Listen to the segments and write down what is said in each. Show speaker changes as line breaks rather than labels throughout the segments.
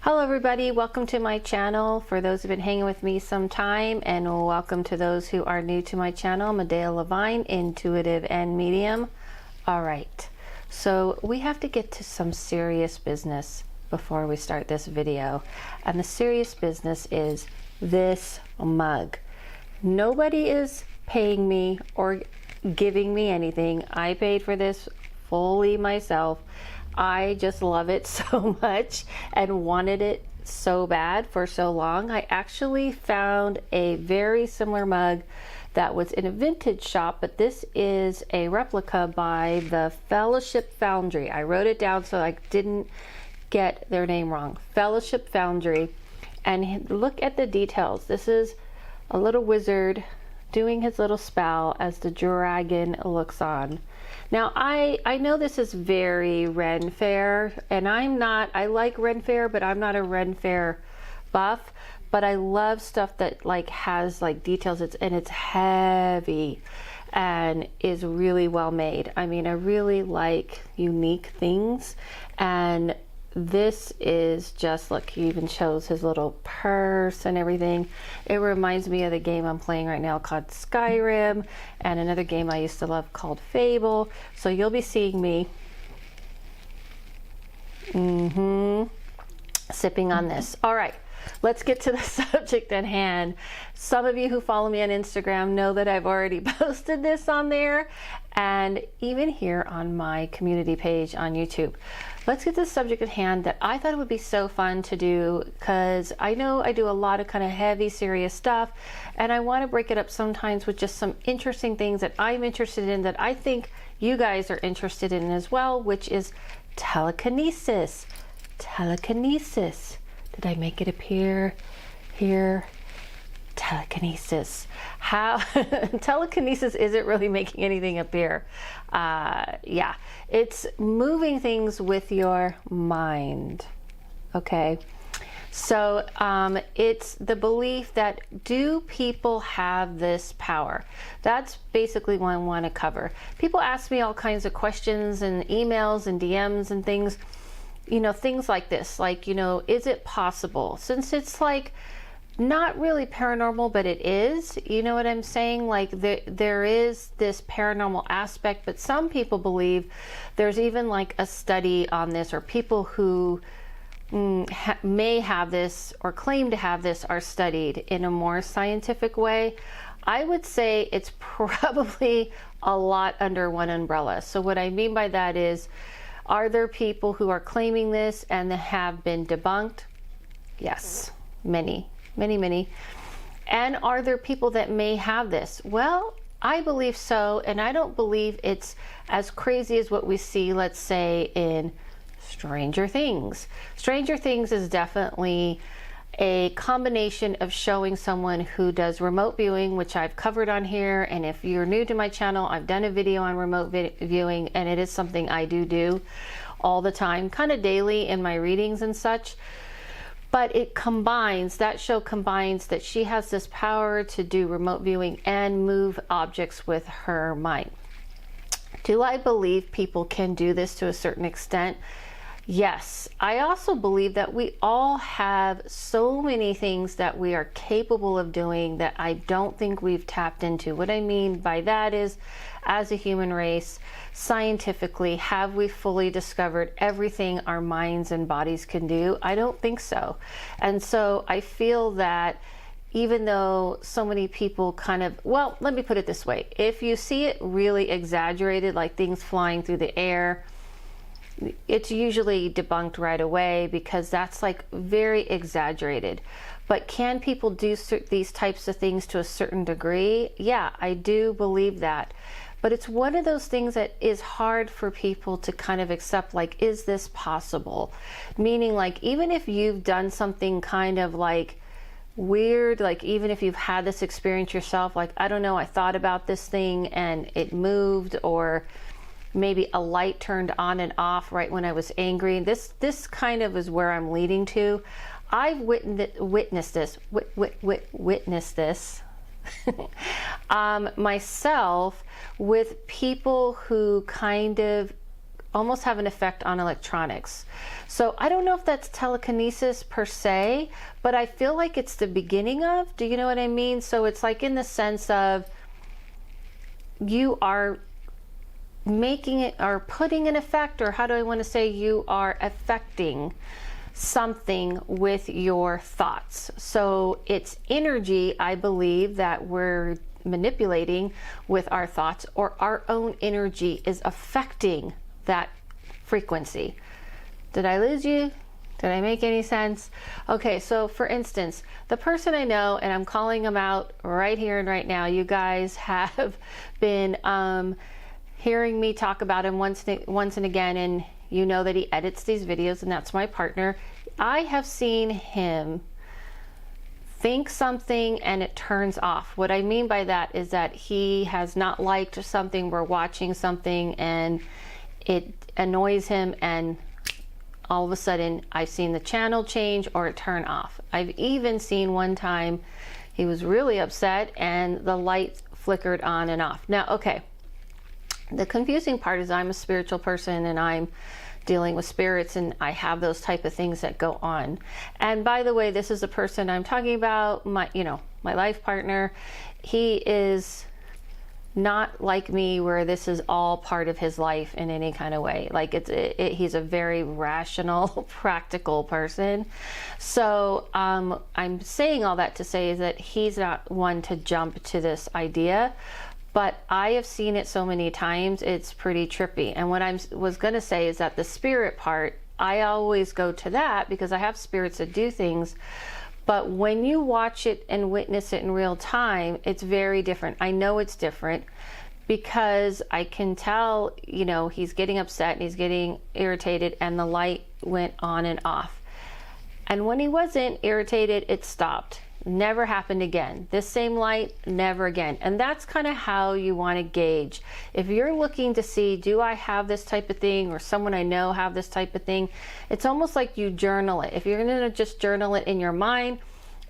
Hello everybody, welcome to my channel. For those who've been hanging with me some time, and welcome to those who are new to my channel. Medea Levine, intuitive and medium. All right, so we have to get to some serious business before we start this video. And the serious business is this mug. Nobody is paying me or giving me anything. I paid for this fully myself. I just love it so much and wanted it so bad for so long. I actually found a very similar mug that was in a vintage shop, but this is a replica by the Fellowship Foundry. I wrote it down so I didn't get their name wrong. Fellowship Foundry. And look at the details. This is a little wizard doing his little spell as the dragon looks on. Now, I know this is very Ren Fair, and I like Ren Fair, but I'm not a Ren Fair buff, but I love stuff that like has like details, and it's heavy and is really well made. I mean, I really like unique things, and this is just, look, he even shows his little purse and everything. It reminds me of the game I'm playing right now called Skyrim, and another game I used to love called Fable. So you'll be seeing me sipping on this. All right, let's get to the subject at hand. Some of you who follow me on Instagram know that I've already posted this on there, and even here on my community page on YouTube. Let's get to the subject at hand that I thought it would be so fun to do, because I know I do a lot of kind of heavy, serious stuff, and I want to break it up sometimes with just some interesting things that I'm interested in, that I think you guys are interested in as well, which is telekinesis. Telekinesis. Did I make it appear here? Telekinesis. How telekinesis isn't really making anything appear. Yeah, it's moving things with your mind. Okay, so it's the belief that, do people have this power? That's basically what I want to cover. People ask me all kinds of questions and emails and DMs and things, you know, things like this, like, you know, is it possible? Since it's like not really paranormal, but it is, you know what I'm saying? Like there is this paranormal aspect, but some people believe there's even like a study on this, or people who may have this or claim to have this are studied in a more scientific way. I would say it's probably a lot under one umbrella. So what I mean by that is, are there people who are claiming this and have been debunked? Yes, many. And are there people that may have this? Well, I believe so, and I don't believe it's as crazy as what we see, let's say, in Stranger Things. Stranger Things is definitely a combination of showing someone who does remote viewing, which I've covered on here, and if you're new to my channel, I've done a video on remote viewing, and it is something I do all the time, kind of daily in my readings and such. But it combines, that show combines that she has this power to do remote viewing and move objects with her mind. Do I believe people can do this to a certain extent? Yes. I also believe that we all have so many things that we are capable of doing that I don't think we've tapped into. What I mean by that is, as a human race, scientifically, have we fully discovered everything our minds and bodies can do? I don't think so. And so I feel that even though so many people kind of, well, let me put it this way. If you see it really exaggerated, like things flying through the air, it's usually debunked right away, because that's like very exaggerated. But can people do these types of things to a certain degree? Yeah, I do believe that. But it's one of those things that is hard for people to kind of accept, like, is this possible? Meaning, like, even if you've done something kind of like weird, like even if you've had this experience yourself, like, I don't know, I thought about this thing and it moved, or maybe a light turned on and off right when I was angry. This kind of is where I'm leading to. I've witnessed this myself with people who kind of almost have an effect on electronics. So I don't know if that's telekinesis per se, but I feel like it's the beginning of, do you know what I mean? So it's like in the sense of you are making it or putting an effect, or how do I want to say, you are affecting something with your thoughts. So it's energy, I believe, that we're manipulating with our thoughts, or our own energy is affecting that frequency. Did I lose you? Did I make any sense? Okay, so for instance, the person I know, and I'm calling them out right here and right now, you guys have been hearing me talk about him once and again, and you know that he edits these videos, and that's my partner. I have seen him think something and it turns off. What I mean by that is that he has not liked something, we're watching something, and it annoys him, and all of a sudden I've seen the channel change or it turn off. I've even seen one time he was really upset and the light flickered on and off. Now, okay, the confusing part is I'm a spiritual person and I'm dealing with spirits, and I have those type of things that go on. And by the way, this is the person I'm talking about, my life partner. He is not like me where this is all part of his life in any kind of way. Like he's a very rational, practical person. So I'm saying all that to say is that he's not one to jump to this idea, but I have seen it so many times, it's pretty trippy. And what I was gonna say is that the spirit part, I always go to that because I have spirits that do things. But when you watch it and witness it in real time, it's very different. I know it's different because I can tell, he's getting upset and he's getting irritated, and the light went on and off. And when he wasn't irritated, it stopped. Never happened again. This same light, never again. And that's kind of how you want to gauge. If you're looking to see, do I have this type of thing, or someone I know have this type of thing, it's almost like you journal it. If you're going to just journal it in your mind,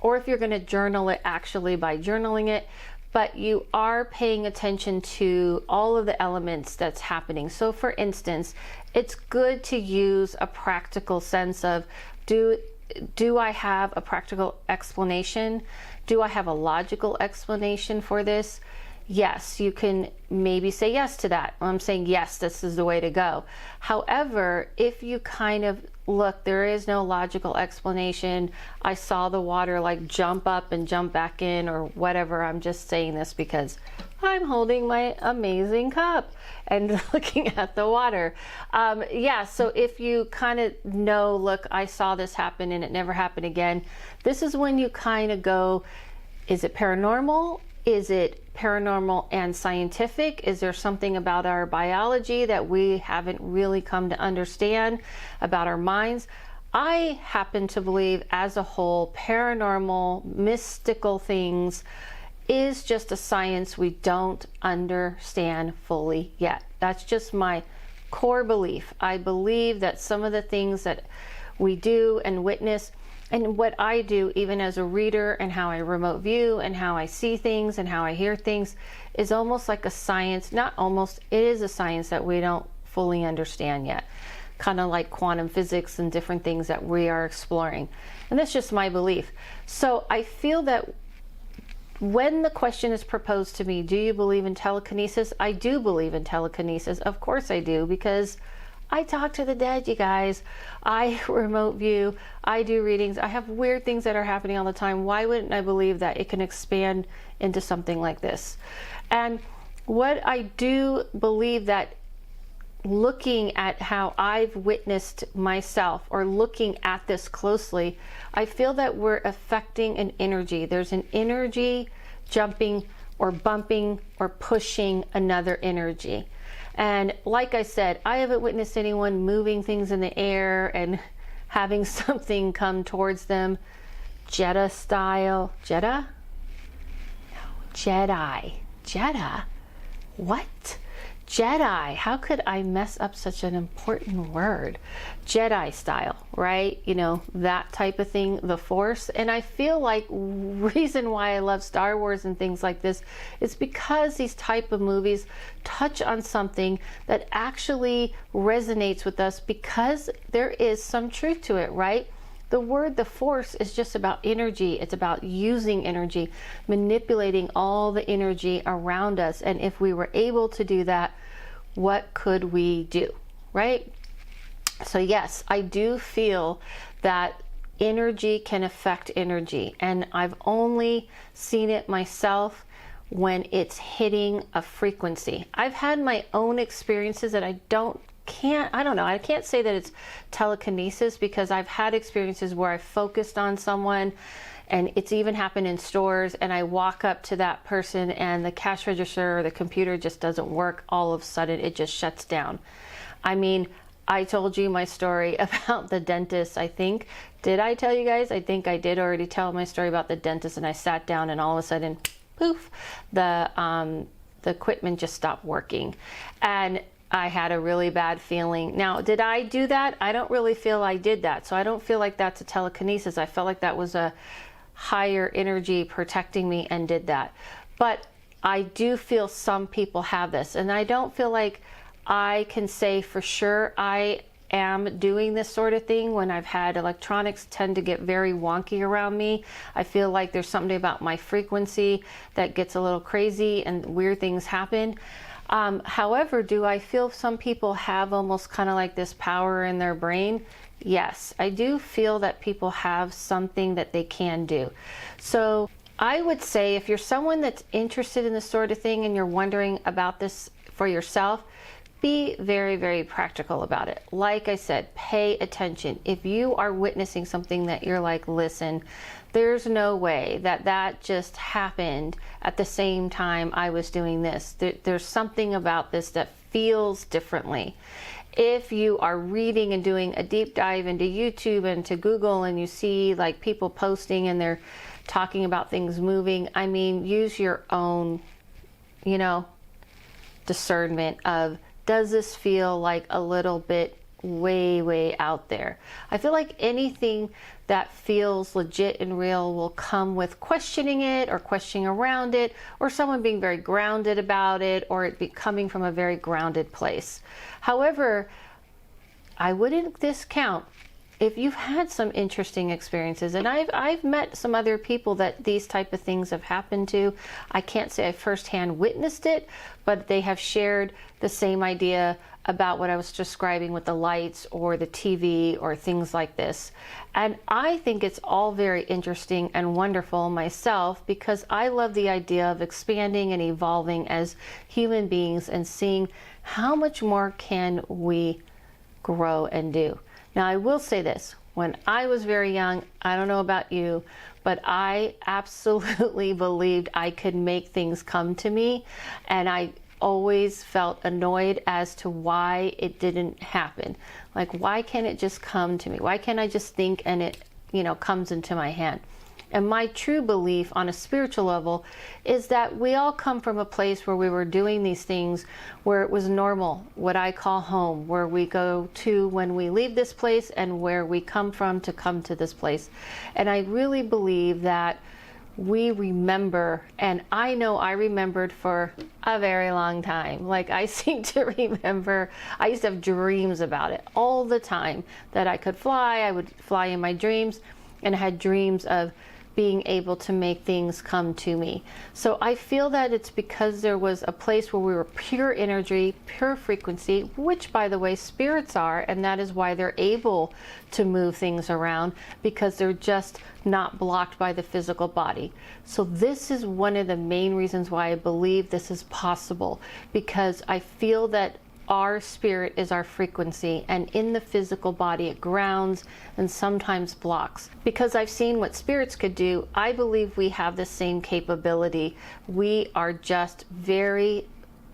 or if you're going to journal it actually by journaling it, but you are paying attention to all of the elements that's happening. So for instance, it's good to use a practical sense of, do I have a practical explanation? Do I have a logical explanation for this? Yes, you can maybe say yes to that. I'm saying yes, this is the way to go. However, if you kind of look, there is no logical explanation. I saw the water like jump up and jump back in or whatever. I'm just saying this because I'm holding my amazing cup and looking at the water. Yeah, so if you kind of know, look, I saw this happen and it never happened again, this is when you kind of go, is it paranormal? Is it paranormal and scientific? Is there something about our biology that we haven't really come to understand about our minds? I happen to believe as a whole, paranormal, mystical things is just a science we don't understand fully yet. That's just my core belief. I believe that some of the things that we do and witness, and what I do even as a reader, and how I remote view and how I see things and how I hear things, is almost like a science. Not almost, it is a science that we don't fully understand yet. Kind of like quantum physics and different things that we are exploring. And that's just my belief. So I feel that when the question is proposed to me, do you believe in telekinesis? I do believe in telekinesis. Of course I do, because I talk to the dead, you guys. I remote view. I do readings. I have weird things that are happening all the time. Why wouldn't I believe that it can expand into something like this? And what I do believe, that looking at how I've witnessed myself, or looking at this closely, I feel that we're affecting an energy. There's an energy jumping or bumping or pushing another energy. And like I said, I haven't witnessed anyone moving things in the air and having something come towards them Jedi style. Jedi? No, Jedi. Jedi? What? Jedi, how could I mess up such an important word? Jedi style, right? You know, that type of thing, the Force. And I feel like reason why I love Star Wars and things like this is because these type of movies touch on something that actually resonates with us, because there is some truth to it, right? The word, the Force, is just about energy. It's about using energy, manipulating all the energy around us. And if we were able to do that, what could we do, right? So yes, I do feel that energy can affect energy. And I've only seen it myself when it's hitting a frequency. I've had my own experiences that I can't say that it's telekinesis, because I've had experiences where I focused on someone, and it's even happened in stores, and I walk up to that person and the cash register or the computer just doesn't work. All of a sudden it just shuts down. I mean, I told you my story about the dentist, I think. Did I tell you guys? I think I did already tell my story about the dentist, and I sat down and all of a sudden, poof, the equipment just stopped working. And I had a really bad feeling. Now, did I do that? I don't really feel I did that. So I don't feel like that's a telekinesis. I felt like that was a higher energy protecting me and did that. But I do feel some people have this, and I don't feel like I can say for sure I am doing this sort of thing. When I've had electronics tend to get very wonky around me, I feel like there's something about my frequency that gets a little crazy and weird things happen. However, do I feel some people have almost kind of like this power in their brain? Yes, I do feel that people have something that they can do. So I would say if you're someone that's interested in this sort of thing and you're wondering about this for yourself, be very, very practical about it. Like I said, pay attention. If you are witnessing something that you're like, listen, there's no way that that just happened at the same time I was doing this. There's something about this that feels differently. If you are reading and doing a deep dive into YouTube and to Google, and you see like people posting and they're talking about things moving, I mean, use your own, discernment of, does this feel like a little bit way out there? I feel like anything that feels legit and real will come with questioning it, or questioning around it, or someone being very grounded about it, or it be coming from a very grounded place. However, I wouldn't discount if you've had some interesting experiences, and I've met some other people that these type of things have happened to. I can't say I firsthand witnessed it, but they have shared the same idea about what I was describing with the lights or the TV or things like this. And I think it's all very interesting and wonderful myself, because I love the idea of expanding and evolving as human beings and seeing how much more can we grow and do. Now, I will say this, when I was very young, I don't know about you, but I absolutely believed I could make things come to me, and I always felt annoyed as to why it didn't happen. Like, why can't it just come to me? Why can't I just think and it, comes into my hand? And my true belief on a spiritual level is that we all come from a place where we were doing these things where it was normal, what I call home, where we go to when we leave this place and where we come from to come to this place. And I really believe that we remember, and I know I remembered for a very long time. Like, I seem to remember, I used to have dreams about it all the time, that I could fly. I would fly in my dreams, and I had dreams of being able to make things come to me. So I feel that it's because there was a place where we were pure energy, pure frequency, which, by the way, spirits are, and that is why they're able to move things around, because they're just not blocked by the physical body. So this is one of the main reasons why I believe this is possible, because I feel that our spirit is our frequency, and in the physical body it grounds and sometimes blocks. Because I've seen what spirits could do, I believe we have the same capability. We are just very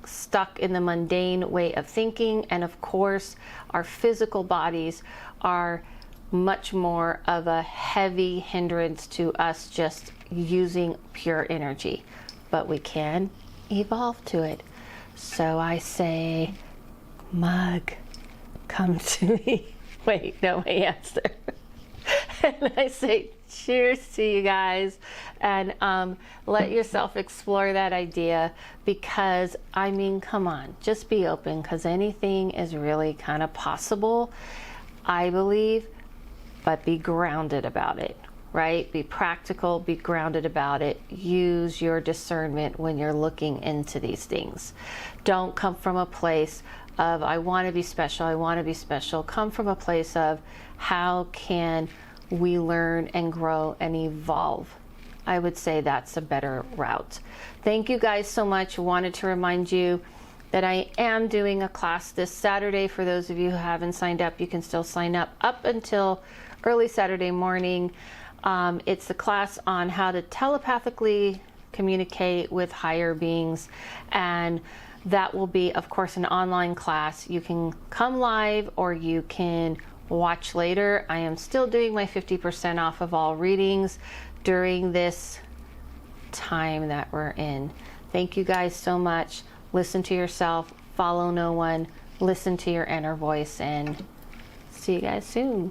stuck in the mundane way of thinking, and of course our physical bodies are much more of a heavy hindrance to us just using pure energy. But we can evolve to it. So I say, Mug, come to me. Wait, no, my answer. And I say, cheers to you guys, and let yourself explore that idea, because I mean, come on, just be open, because anything is really kind of possible, I believe, but be grounded about it, right? Be practical, be grounded about it. Use your discernment when you're looking into these things. Don't come from a place of, I want to be special, I want to be special. Come from a place of, how can we learn and grow and evolve? I would say that's a better route. Thank you guys so much. Wanted to remind you that I am doing a class this Saturday. For those of you who haven't signed up, you can still sign up until early Saturday morning. It's a class on how to telepathically communicate with higher beings, and that will be, of course, an online class. You can come live or you can watch later. I am still doing my 50% off of all readings during this time that we're in. Thank you guys so much. Listen to yourself, follow no one, listen to your inner voice, and see you guys soon.